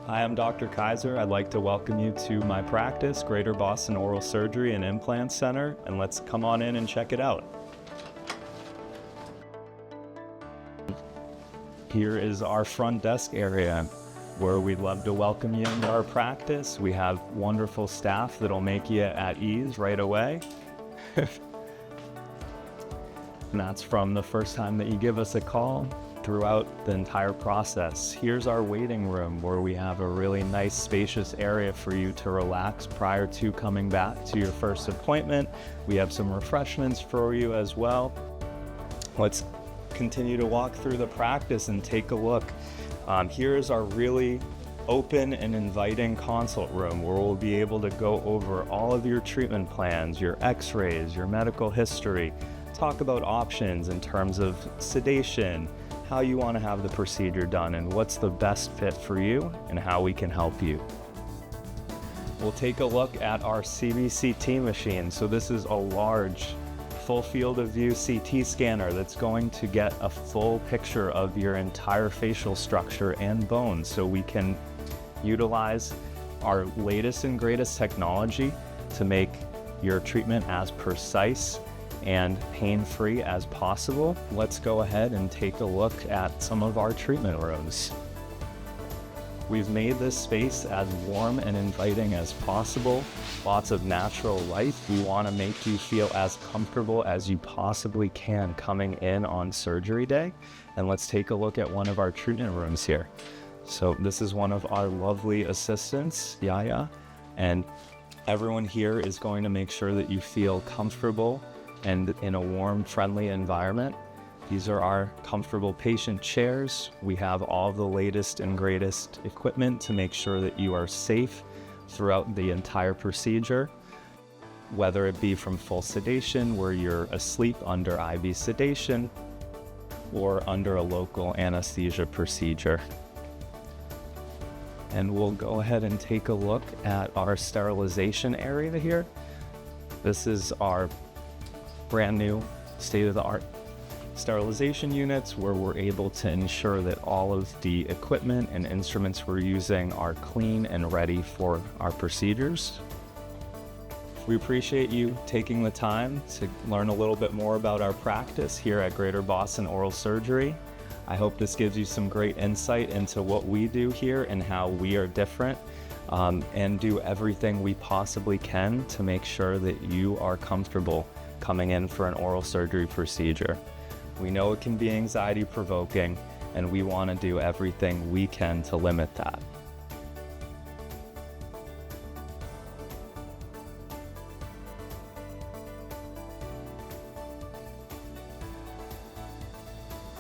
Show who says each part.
Speaker 1: Hi, I'm Dr. Kaiser. I'd like to welcome you to my practice, Greater Boston Oral Surgery and Implant Center, and let's come on in and check it out. Here is our front desk area where we'd love to welcome you into our practice. We have wonderful staff that'll make you at ease right away. And that's from the first time that you give us a call throughout the entire process. Here's our waiting room where we have a really nice spacious area for you to relax prior to coming back to your first appointment. We have some refreshments for you as well. Let's continue to walk through the practice and take a look. Here is our really open and inviting consult room where we'll be able to go over all of your treatment plans, your x-rays, your medical history, talk about options in terms of sedation, how you want to have the procedure done, and what's the best fit for you and how we can help you. We'll take a look at our CBCT machine. So this is a large full field of view CT scanner that's going to get a full picture of your entire facial structure and bones, so we can utilize our latest and greatest technology to make your treatment as precise and pain-free as possible. Let's go ahead and take a look at some of our treatment rooms. We've made this space as warm and inviting as possible. Lots of natural light. We want to make you feel as comfortable as you possibly can coming in on surgery day. And let's take a look at one of our treatment rooms here. So this is one of our lovely assistants, Yaya, and everyone here is going to make sure that you feel comfortable and in a warm, friendly environment. These are our comfortable patient chairs. We have all the latest and greatest equipment to make sure that you are safe throughout the entire procedure, whether it be from full sedation, where you're asleep under IV sedation, or under a local anesthesia procedure. And we'll go ahead and take a look at our sterilization area here. This is our brand new state-of-the-art sterilization units where we're able to ensure that all of the equipment and instruments we're using are clean and ready for our procedures. We appreciate you taking the time to learn a little bit more about our practice here at Greater Boston Oral Surgery. I hope this gives you some great insight into what we do here and how we are different, and do everything we possibly can to make sure that you are comfortable coming in for an oral surgery procedure. We know it can be anxiety provoking, and we want to do everything we can to limit that.